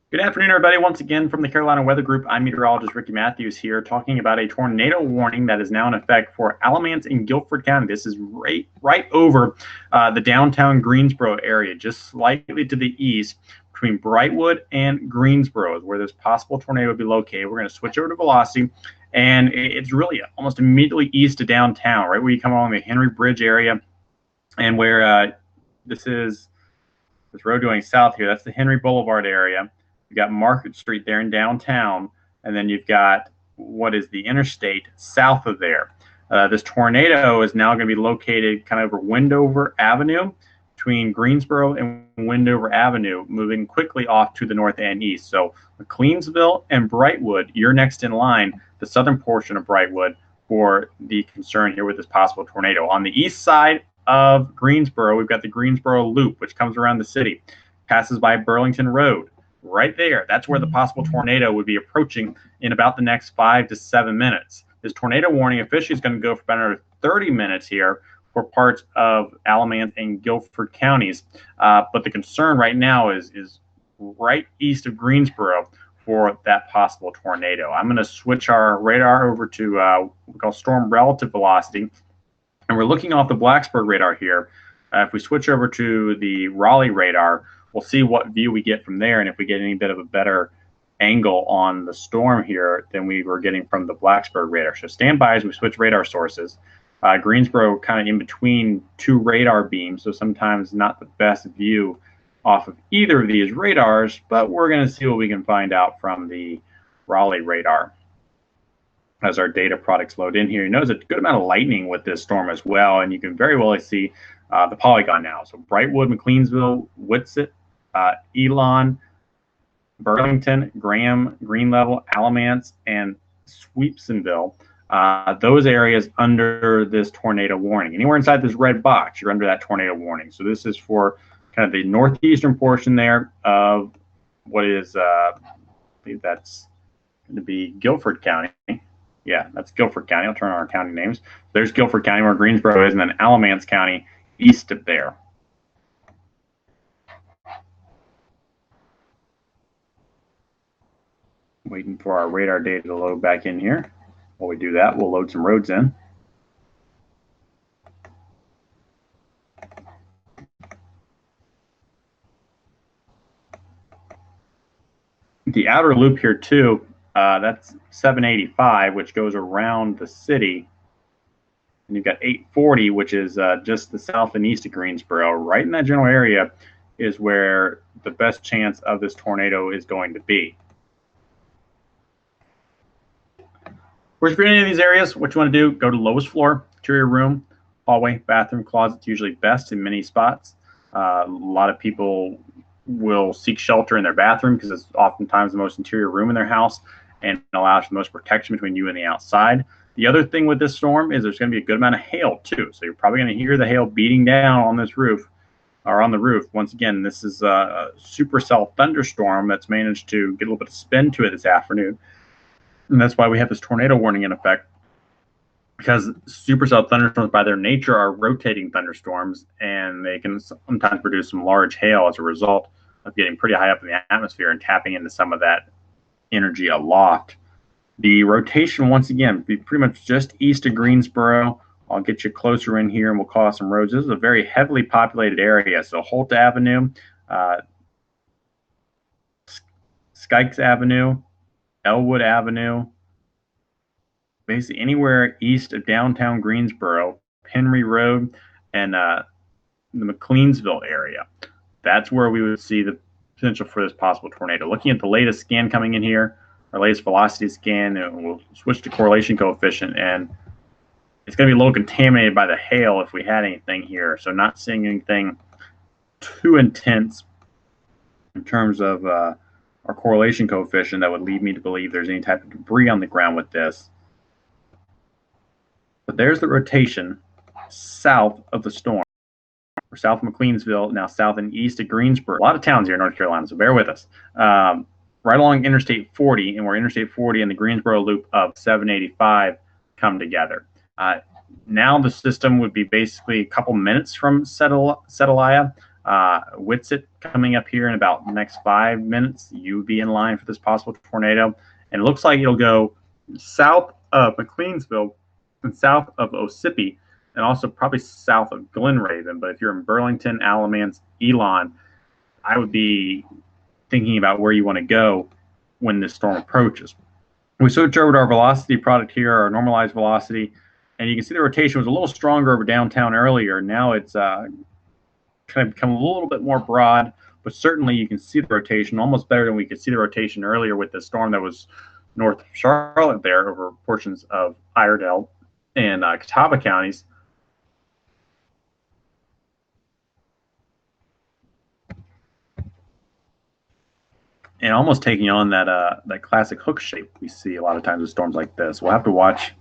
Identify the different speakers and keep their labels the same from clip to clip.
Speaker 1: Good afternoon, everybody. Once again, from the Carolina Weather Group, I'm meteorologist Ricky Matthews here talking about a tornado warning that is now in effect for Alamance and Guilford County. This is right over the downtown Greensboro area, just slightly to the east between Brightwood and Greensboro, where this possible tornado would be located. We're going to switch over to velocity, and it's really almost immediately east of downtown, right where you come along the Henry Bridge area, and where this road going south here. That's the Henry Boulevard area. You've got Market Street there in downtown, and then you've got what is the interstate south of there. This tornado is now going to be located kind of over Wendover Avenue, between Greensboro and Wendover Avenue, moving quickly off to the north and east. So McLeansville and Brightwood, you're next in line, the southern portion of Brightwood, for the concern here with this possible tornado. On the east side of Greensboro, we've got the Greensboro Loop, which comes around the city, passes by Burlington Road. Right there, that's where the possible tornado would be approaching in about the next 5 to 7 minutes. This tornado warning officially is going to go for about another 30 minutes here for parts of Alamance and Guilford counties. But the concern right now is right east of Greensboro for that possible tornado. I'm going to switch our radar over to what we call storm relative velocity. And we're looking off the Blacksburg radar here. If we switch over to the Raleigh radar, we'll see what view we get from there, and if we get any bit of a better angle on the storm here than we were getting from the Blacksburg radar. So stand by as we switch radar sources. Greensboro kind of in between two radar beams, so sometimes not the best view off of either of these radars, but we're going to see what we can find out from the Raleigh radar. As our data products load in here, you notice a good amount of lightning with this storm as well, and you can very well see the polygon now. So Brightwood, McLeansville, Whitsett, Elon, Burlington, Graham, Green Level, Alamance, and Sweepsonville. Those areas under this tornado warning. Anywhere inside this red box, you're under that tornado warning. So this is for kind of the northeastern portion there of what is, I believe that's going to be Guilford County. Yeah, that's Guilford County. I'll turn on our county names. There's Guilford County where Greensboro is, and then Alamance County east of there. Waiting for our radar data to load back in here. While we do that, we'll load some roads in. The outer loop here too, that's 785, which goes around the city. And you've got 840, which is just the south and east of Greensboro. Right in that general area is where the best chance of this tornado is going to be. Of course, if you're in any of these areas, what you want to do, go to lowest floor, interior room, hallway, bathroom, closet's usually best in many spots. A lot of people will seek shelter in their bathroom because it's oftentimes the most interior room in their house and allows for the most protection between you and the outside. The other thing with this storm is there's going to be a good amount of hail too. So you're probably going to hear the hail beating down on this roof or on the roof. Once again, this is a supercell thunderstorm that's managed to get a little bit of spin to it this afternoon. And that's why we have this tornado warning in effect, because supercell thunderstorms by their nature are rotating thunderstorms, and they can sometimes produce some large hail as a result of getting pretty high up in the atmosphere and tapping into some of that energy aloft. The rotation, once again, be pretty much just east of Greensboro. I'll get you closer in here and we'll call out some roads. This is a very heavily populated area. So Holt Avenue, Skykes Avenue, Elwood Avenue, basically anywhere east of downtown Greensboro, Henry Road, and the McLeansville area. That's where we would see the potential for this possible tornado. Looking at the latest scan coming in here, our latest velocity scan, and we'll switch to correlation coefficient, and it's going to be a little contaminated by the hail if we had anything here. So not seeing anything too intense in terms of our correlation coefficient that would lead me to believe there's any type of debris on the ground with this. But there's the rotation south of the storm. We're south of McLeansville, now south and east of Greensboro. A lot of towns here in North Carolina, so bear with us. Right along Interstate 40, and where Interstate 40 and the Greensboro loop of 785 come together. Now the system would be basically a couple minutes from Sedalia. Witsit coming up here in about the next 5 minutes. You be in line for this possible tornado. And it looks like it'll go south of McLeansville and south of Ossipee, and also probably south of Glen Raven. But if you're in Burlington, Alamance, Elon, I would be thinking about where you want to go when this storm approaches. We switch over to our velocity product here, our normalized velocity, and you can see the rotation was a little stronger over downtown earlier. Now it's kind of become a little bit more broad, but certainly you can see the rotation almost better than we could see the rotation earlier with the storm that was north of Charlotte there over portions of Iredell and Catawba counties. And almost taking on that classic hook shape we see a lot of times with storms like this. We'll have to watch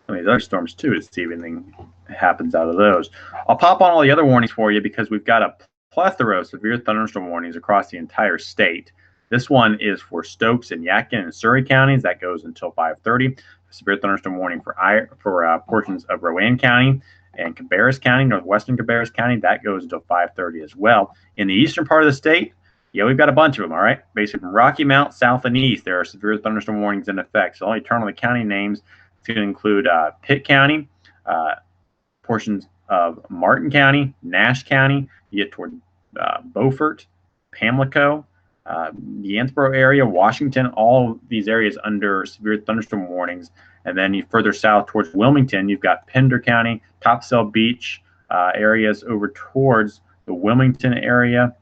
Speaker 1: some of these other storms too to see if anything happens out of those. I'll pop on all the other warnings for you because we've got a plethora of severe thunderstorm warnings across the entire state. This one is for Stokes and Yadkin and Surrey counties. That goes until 5:30. Severe thunderstorm warning for portions of Rowan County and Cabarrus County, northwestern Cabarrus County. That goes until 5:30 as well. In the eastern part of the state, yeah, we've got a bunch of them, all right? Basically, from Rocky Mount, south and east, there are severe thunderstorm warnings in effect. So I'll only turn on the county names. It's going to include Pitt County, portions of Martin County, Nash County. You get toward Beaufort, Pamlico, the Greensboro area, Washington, all these areas under severe thunderstorm warnings. And then you further south towards Wilmington, you've got Pender County, Topsail Beach, areas over towards the Wilmington area.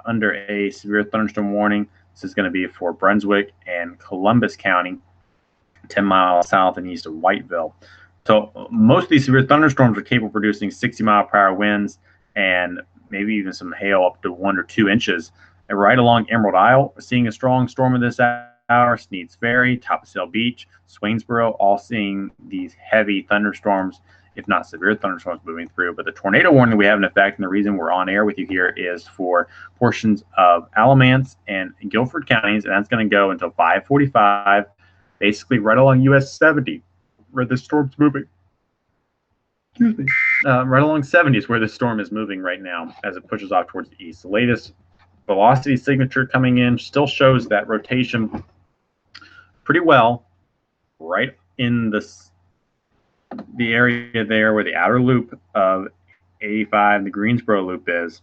Speaker 1: Under a severe thunderstorm warning. This is going to be for Brunswick and Columbus County, 10 miles south and east of Whiteville. So most of these severe thunderstorms are capable of producing 60-mile-per-hour winds and maybe even some hail up to 1 or 2 inches. And right along Emerald Isle, we're seeing a strong storm of this hour. Sneads Ferry, Topsail Beach, Swainsboro, all seeing these heavy thunderstorms, if not severe thunderstorms moving through. But the tornado warning we have in effect, and the reason we're on air with you here, is for portions of Alamance and Guilford counties, and that's going to go until 5:45, basically right along US 70, where the storm's moving. Excuse me. Right along 70 is where the storm is moving right now as it pushes off towards the east. The latest velocity signature coming in still shows that rotation pretty well right in the area there where the outer loop of 85, the Greensboro loop is.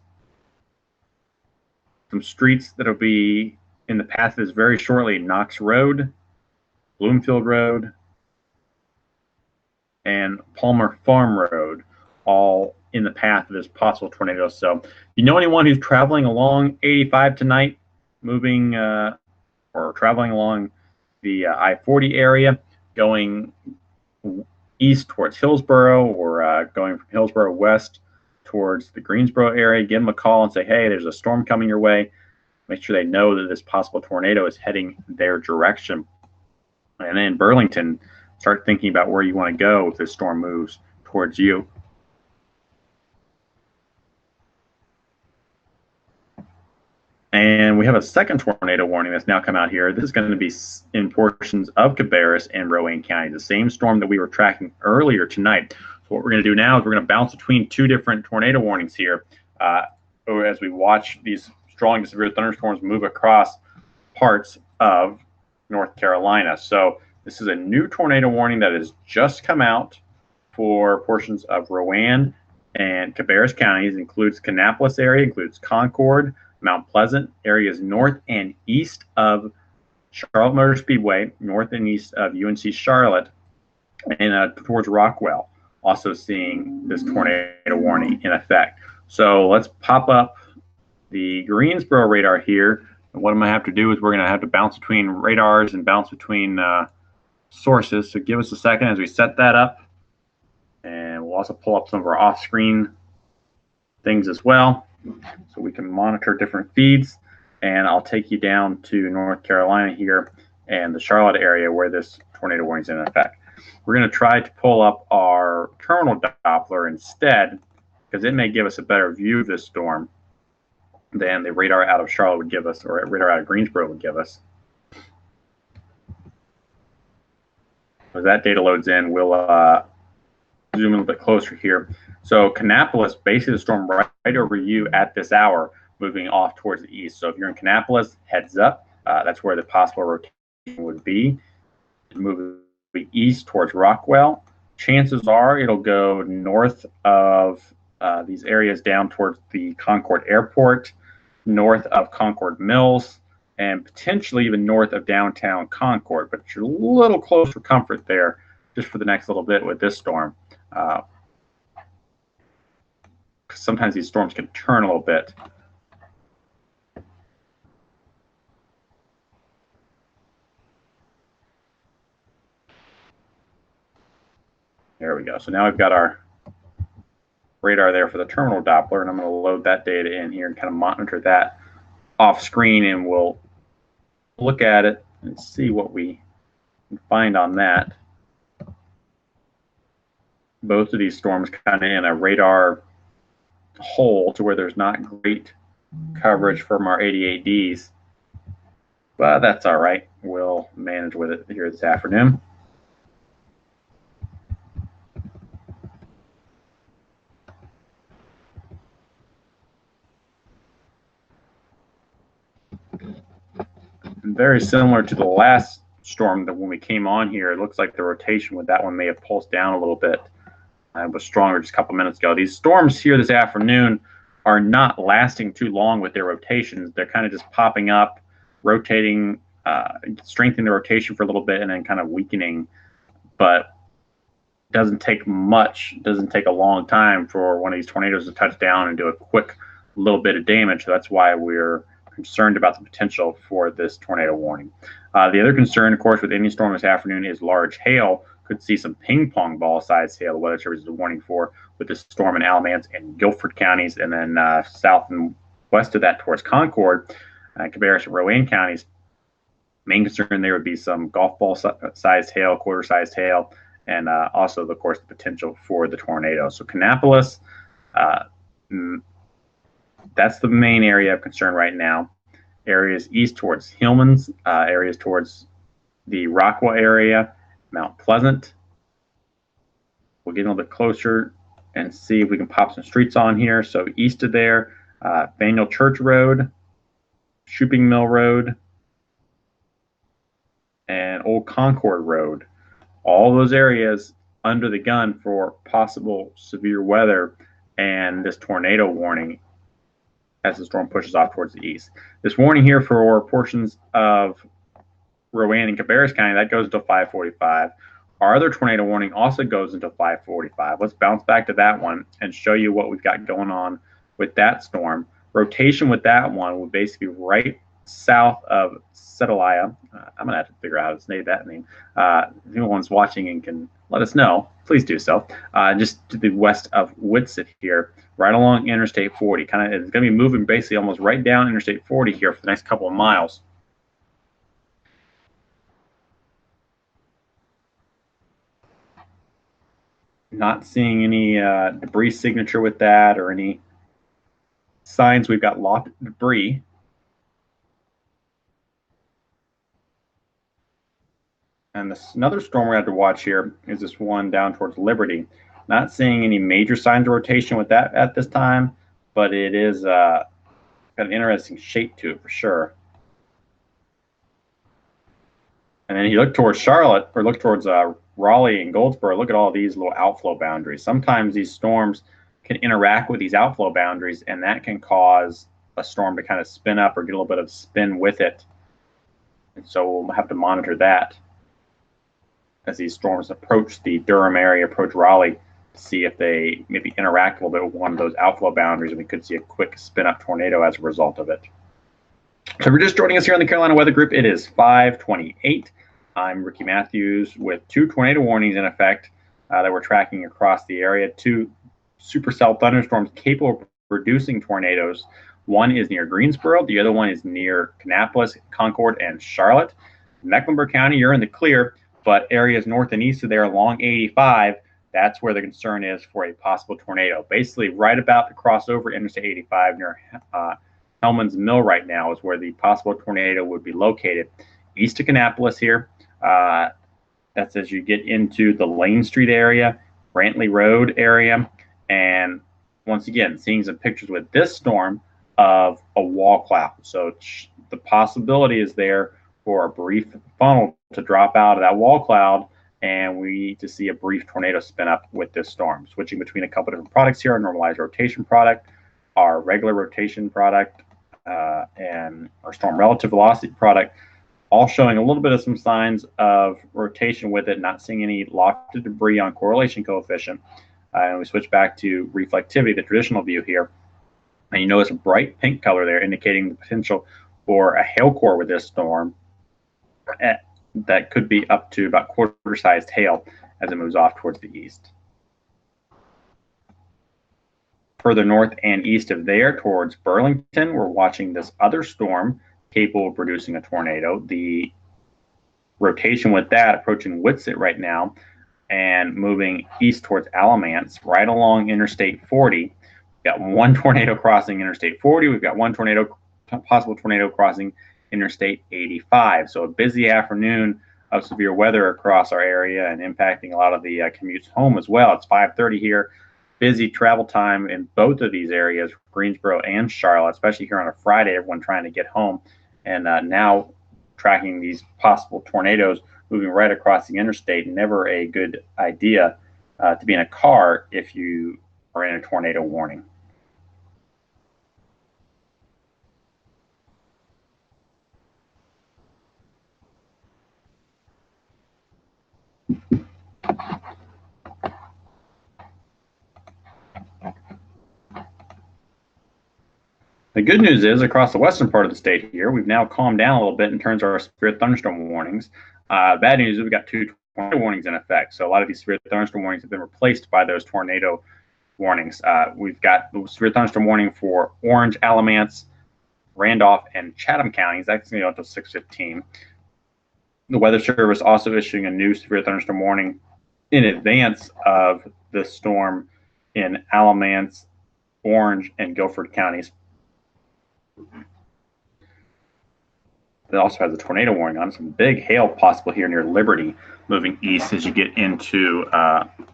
Speaker 1: Some streets that'll be in the path of this very shortly: Knox Road, Bloomfield Road, and Palmer Farm Road, all in the path of this possible tornado. So you know anyone who's traveling along 85 tonight, moving or traveling along the I-40 area, going east towards Hillsboro, or going from Hillsboro west towards the Greensboro area, give them a call and say, hey, there's a storm coming your way. Make sure they know that this possible tornado is heading their direction. And then in Burlington, start thinking about where you want to go if this storm moves towards you. And we have a second tornado warning that's now come out here. This is going to be in portions of Cabarrus and Rowan County, the same storm that we were tracking earlier tonight. So what we're going to do now is we're going to bounce between 2 different tornado warnings here as we watch these strong to severe thunderstorms move across parts of North Carolina. So this is a new tornado warning that has just come out for portions of Rowan and Cabarrus counties. It includes Kannapolis area, includes Concord, Mount Pleasant, areas north and east of Charlotte Motor Speedway, north and east of UNC Charlotte, and towards Rockwell, also seeing this tornado warning in effect. So let's pop up the Greensboro radar here. And what I'm going to have to do is we're going to have to bounce between radars and bounce between sources. So give us a second as we set that up. And we'll also pull up some of our off-screen things as well, so we can monitor different feeds. And I'll take you down to North Carolina here and the Charlotte area where this tornado warning is in effect. We're going to try to pull up our terminal Doppler instead, because it may give us a better view of this storm than the radar out of Charlotte would give us, or radar out of Greensboro would give us. As that data loads in, we'll zoom in a little bit closer here. So Kannapolis, basically the storm right over you at this hour, moving off towards the east. So if you're in Kannapolis, heads up. That's where the possible rotation would be. Moving east towards Rockwell. Chances are it'll go north of these areas down towards the Concord Airport, north of Concord Mills, and potentially even north of downtown Concord. But you're a little close for comfort there just for the next little bit with this storm. Sometimes these storms can turn a little bit. There we go. So now we've got our radar there for the terminal Doppler, and I'm going to load that data in here and kind of monitor that off screen, and we'll look at it and see what we can find on that. Both of these storms kind of in a radar hole to where there's not great coverage from our 88Ds, but that's all right. We'll manage with it here this afternoon. Very similar to the last storm that when we came on here, it looks like the rotation with that one may have pulsed down a little bit. It was stronger just a couple minutes ago. These storms here this afternoon are not lasting too long with their rotations. They're kind of just popping up, rotating, strengthening the rotation for a little bit, and then kind of weakening. But it doesn't take much, doesn't take a long time for one of these tornadoes to touch down and do a quick little bit of damage. So that's why we're concerned about the potential for this tornado warning. The other concern, of course, with any storm this afternoon is large hail. Could see some ping pong ball size hail. The Weather Service is warning for with this storm in Alamance and Guilford counties, and then south and west of that towards Concord, Cabarrus and Rowan counties. Main concern there would be some golf ball sized hail, quarter sized hail, and also, of course, the potential for the tornado. So Kannapolis, that's the main area of concern right now. Areas east towards Hillman's, areas towards the Rockwell area, Mount Pleasant. We'll get a little bit closer and see if we can pop some streets on here. So east of there, Faneuil Church Road, Shooping Mill Road, and Old Concord Road. All those areas under the gun for possible severe weather and this tornado warning as the storm pushes off towards the east. This warning here for portions of Rowan and Cabarrus County, that goes until 5:45. Our other tornado warning also goes until 5:45. Let's bounce back to that one and show you what we've got going on with that storm. Rotation with that one would basically be right south of Sedalia. I'm going to have to figure out how to say that name. If anyone's watching and can let us know, please do so. Just to the west of Whitsett here, right along Interstate 40. It's going to be moving basically almost right down Interstate 40 here for the next couple of miles. Not seeing any debris signature with that or any signs we've got locked debris. And another storm we have to watch here is this one down towards Liberty. Not seeing any major signs of rotation with that at this time, but it is got an interesting shape to it for sure. And then you look towards Charlotte, or look towards Raleigh and Goldsboro. Look at all these little outflow boundaries. Sometimes these storms can interact with these outflow boundaries, and that can cause a storm to kind of spin up or get a little bit of spin with it. And so we'll have to monitor that as these storms approach the Durham area, approach Raleigh, to see if they maybe interact a little bit with one of those outflow boundaries, and we could see a quick spin-up tornado as a result of it. So if you're just joining us here on the Carolina Weather Group, it is 5:28. I'm Ricky Matthews with 2 tornado warnings in effect that we're tracking across the area. 2 supercell thunderstorms capable of producing tornadoes. One is near Greensboro. The other one is near Kannapolis, Concord, and Charlotte. Mecklenburg County, you're in the clear, but areas north and east of there along 85, that's where the concern is for a possible tornado. Basically, right about the crossover Interstate 85 near Hellman's Mill right now is where the possible tornado would be located. East of Kannapolis here, that's as you get into the Lane Street area, Brantley Road area. And once again, seeing some pictures with this storm of a wall cloud. So the possibility is there for a brief funnel to drop out of that wall cloud, and we to see a brief tornado spin up with this storm. Switching between a couple different products here: our normalized rotation product, our regular rotation product, and our storm relative velocity product, all showing a little bit of some signs of rotation with it, not seeing any lofted debris on correlation coefficient. And we switch back to reflectivity, the traditional view here. And you notice a bright pink color there indicating the potential for a hail core with this storm that could be up to about quarter-sized hail as it moves off towards the east. Further north and east of there towards Burlington, we're watching this other storm capable of producing a tornado. The rotation with that approaching Whitsett right now and moving east towards Alamance, right along Interstate 40. We've got one tornado crossing Interstate 40. We've got one possible tornado crossing Interstate 85. So a busy afternoon of severe weather across our area and impacting a lot of the commutes home as well. It's 5:30 here. Busy travel time in both of these areas, Greensboro and Charlotte, especially here on a Friday, everyone trying to get home. And now tracking these possible tornadoes moving right across the interstate. Never a good idea to be in a car if you are in a tornado warning. The good news is, across the western part of the state here, we've now calmed down a little bit in terms of our severe thunderstorm warnings. Bad news is we've got 2 tornado warnings in effect. So a lot of these severe thunderstorm warnings have been replaced by those tornado warnings. We've got the severe thunderstorm warning for Orange, Alamance, Randolph, and Chatham counties. That's going to go until 6:15. The Weather Service also issuing a new severe thunderstorm warning in advance of the storm in Alamance, Orange, and Guilford counties. It also has a tornado warning on some big hail possible here near Liberty, moving east as you get into,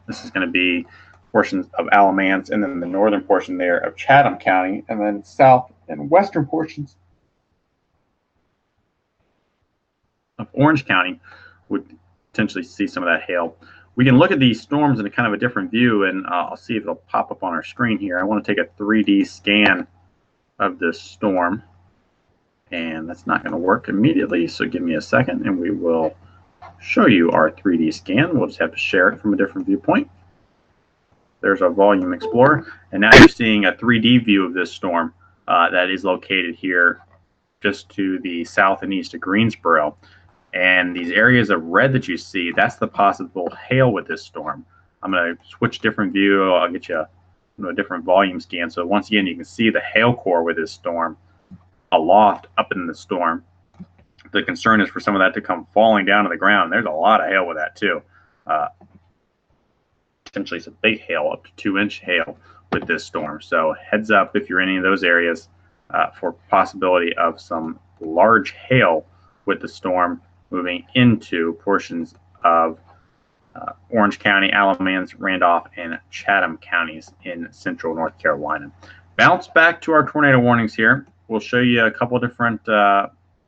Speaker 1: this is going to be portions of Alamance, and then the northern portion there of Chatham County, and then south and western portions of Orange County would potentially see some of that hail. We can look at these storms in a kind of a different view, and I'll see if it'll pop up on our screen here. I want to take a 3D scan of this storm, and that's not going to work immediately, so give me a second and we will show you our 3D scan. We'll just have to share it from a different viewpoint. There's our volume explorer, and now you're seeing a 3D view of this storm that is located here just to the south and east of Greensboro. And these areas of red that you see, that's the possible hail with this storm. I'm going to switch different view. I'll get you a different volume scan. So once again, you can see the hail core with this storm aloft up in the storm. The concern is for some of that to come falling down to the ground. There's a lot of hail with that too. Potentially some big hail, up to 2-inch hail with this storm. So heads up if you're in any of those areas for possibility of some large hail with the storm moving into portions of Orange County, Alamance, Randolph, and Chatham counties in central North Carolina. Bounce back to our tornado warnings here. We'll show you a couple different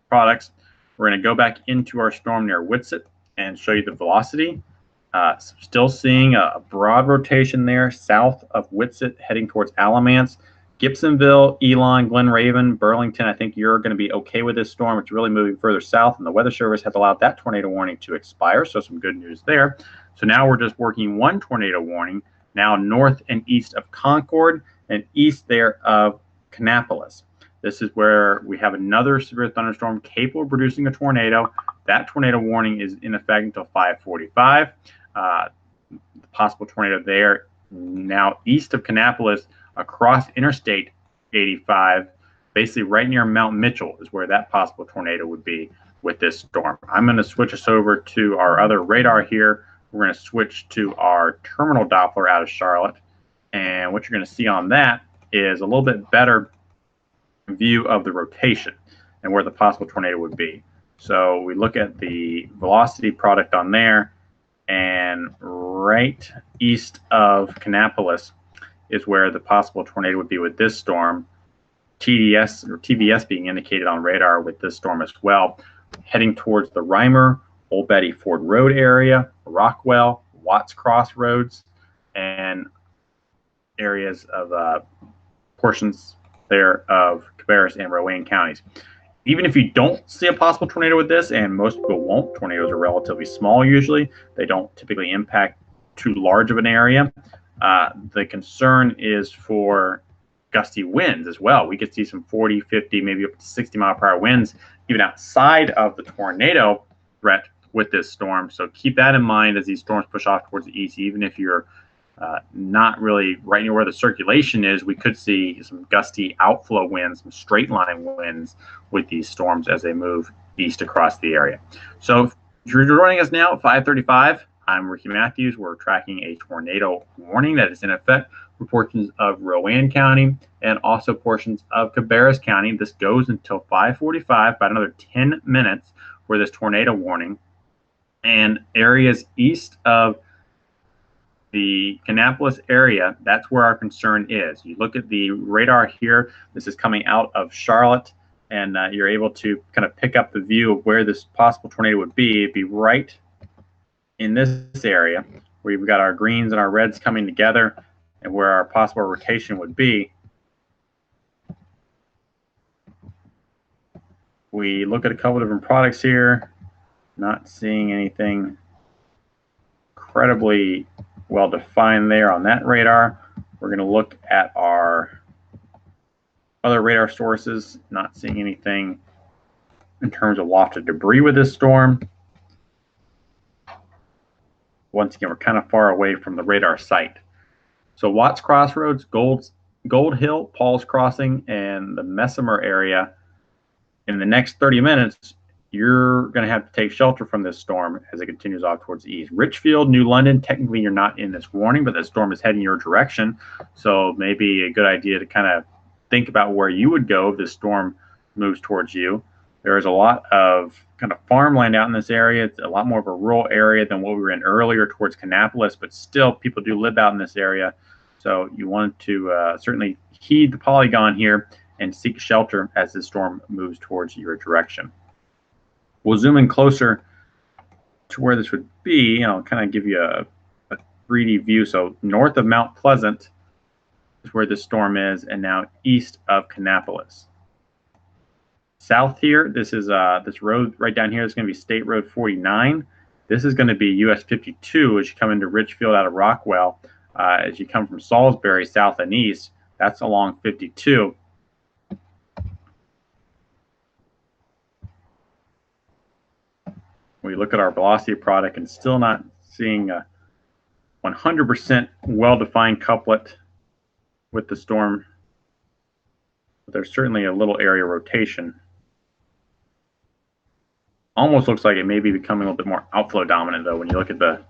Speaker 1: products. We're going to go back into our storm near Whitsett and show you the velocity. Still seeing a broad rotation there south of Whitsett heading towards Alamance. Gibsonville, Elon, Glen Raven, Burlington, I think you're going to be okay with this storm. It's really moving further south, and the Weather Service has allowed that tornado warning to expire, so some good news there. So now we're just working one tornado warning, now north and east of Concord and east there of Kannapolis. This is where we have another severe thunderstorm capable of producing a tornado. That tornado warning is in effect until 5:45. The possible tornado there now east of Kannapolis across Interstate 85, basically right near Mount Mitchell is where that possible tornado would be with this storm. I'm going to switch us over to our other radar here. We're going to switch to our terminal Doppler out of Charlotte. And what you're going to see on that is a little bit better view of the rotation and where the possible tornado would be. So we look at the velocity product on there, And right east of Kannapolis is where the possible tornado would be with this storm. TDS or TVS being indicated on radar with this storm as well, heading towards the Reimer, Old Betty Ford Road area, Rockwell, Watts Cross roads, and areas of portions there of Cabarrus and Rowan counties. Even if you don't see a possible tornado with this, and most people won't, tornadoes are relatively small usually. They don't typically impact too large of an area. The concern is for gusty winds as well. We could see some 40, 50, maybe up to 60-mile-per-hour winds even outside of the tornado threat with this storm. So keep that in mind as these storms push off towards the east. Even if you're not really right near where the circulation is, we could see some gusty outflow winds, some straight line winds with these storms as they move east across the area. So if you're joining us now at 5:35, I'm Ricky Matthews. We're tracking a tornado warning that is in effect for portions of Rowan County and also portions of Cabarrus County. This goes until 5:45, about another 10 minutes for this tornado warning. And areas east of the Kannapolis area, that's where our concern is. You look at the radar here, this is coming out of Charlotte, and you're able to kind of pick up the view of where this possible tornado would be. It'd be right in this area where we've got our greens and our reds coming together and where our possible rotation would be. We look at a couple different products here, not seeing anything incredibly well defined there on that radar. We're going to look at our other radar sources, not seeing anything in terms of lofted debris with this storm. Once again, we're kind of far away from the radar site. So Watts Crossroads, Gold Hill, Paul's Crossing, and the Messimer area, in the next 30 minutes, you're going to have to take shelter from this storm as it continues off towards the east. Richfield, New London, technically you're not in this warning, but the storm is heading your direction. So maybe a good idea to kind of think about where you would go if this storm moves towards you. There is a lot of kind of farmland out in this area. It's a lot more of a rural area than what we were in earlier towards Kannapolis, but still people do live out in this area. So you want to certainly heed the polygon here and seek shelter as this storm moves towards your direction. We'll zoom in closer to where this would be, and I'll kind of give you a 3D view. So north of Mount Pleasant is where this storm is, and now east of Kannapolis. South here, this is this road right down here is going to be State Road 49. This is going to be US 52 as you come into Richfield out of Rockwell. As you come from Salisbury south and east, that's along 52. We look at our velocity product and still not seeing a 100% well-defined couplet with the storm. But there's certainly a little area rotation. Almost looks like it may be becoming a little bit more outflow dominant though when you look at the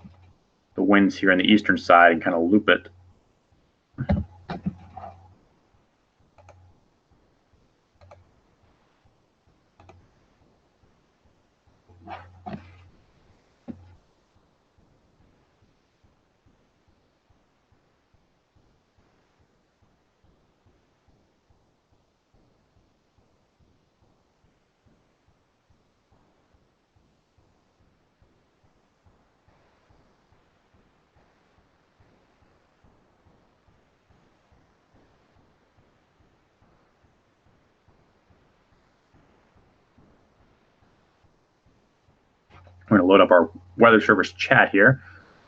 Speaker 1: winds here on the eastern side and kind of loop it. I'm going to load up our weather service chat here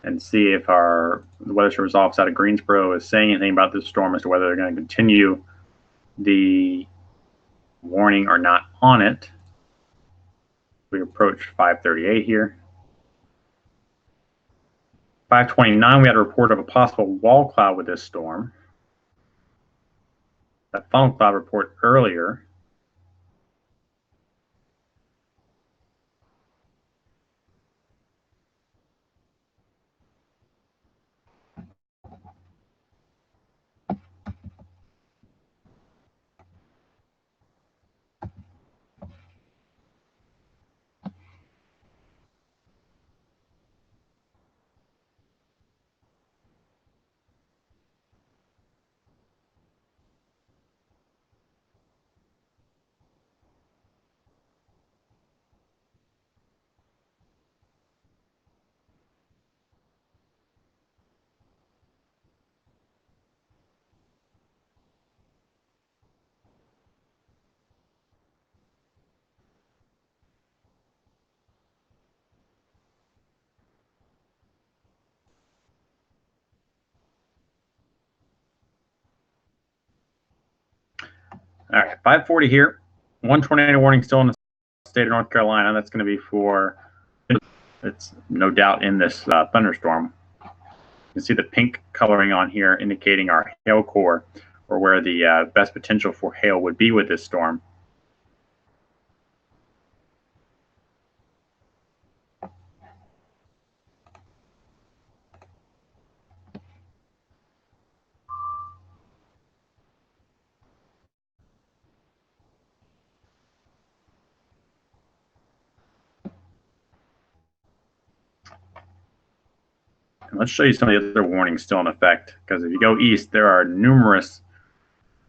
Speaker 1: and see if the weather service office out of Greensboro is saying anything about this storm as to whether they're going to continue the warning or not on it. We approach 5:38 here. 5:29, we had a report of a possible wall cloud with this storm. That funnel cloud report earlier. All right, 5:40 here. One tornado warning still in the state of North Carolina. That's going to be for, it's no doubt in this thunderstorm. You can see the pink coloring on here indicating our hail core, or where the best potential for hail would be with this storm. And let's show you some of the other warnings still in effect, because if you go east, there are numerous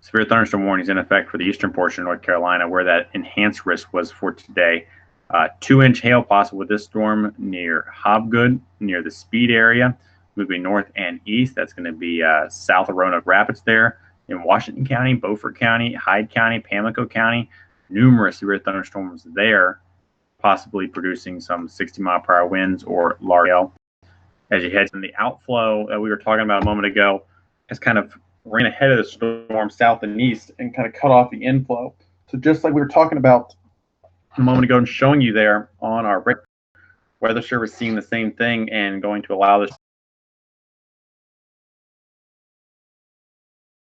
Speaker 1: severe thunderstorm warnings in effect for the eastern portion of North Carolina, where that enhanced risk was for today. 2-inch hail possible with this storm near Hobgood, near the Speed area, moving north and east. That's going to be south of Roanoke Rapids there. In Washington County, Beaufort County, Hyde County, Pamlico County, numerous severe thunderstorms there, possibly producing some 60-mile-per-hour winds or large hail. As you head in the outflow that we were talking about a moment ago, has kind of ran ahead of the storm south and east and kind of cut off the inflow. So just like we were talking about a moment ago and showing you there on our weather service, seeing the same thing and going to allow this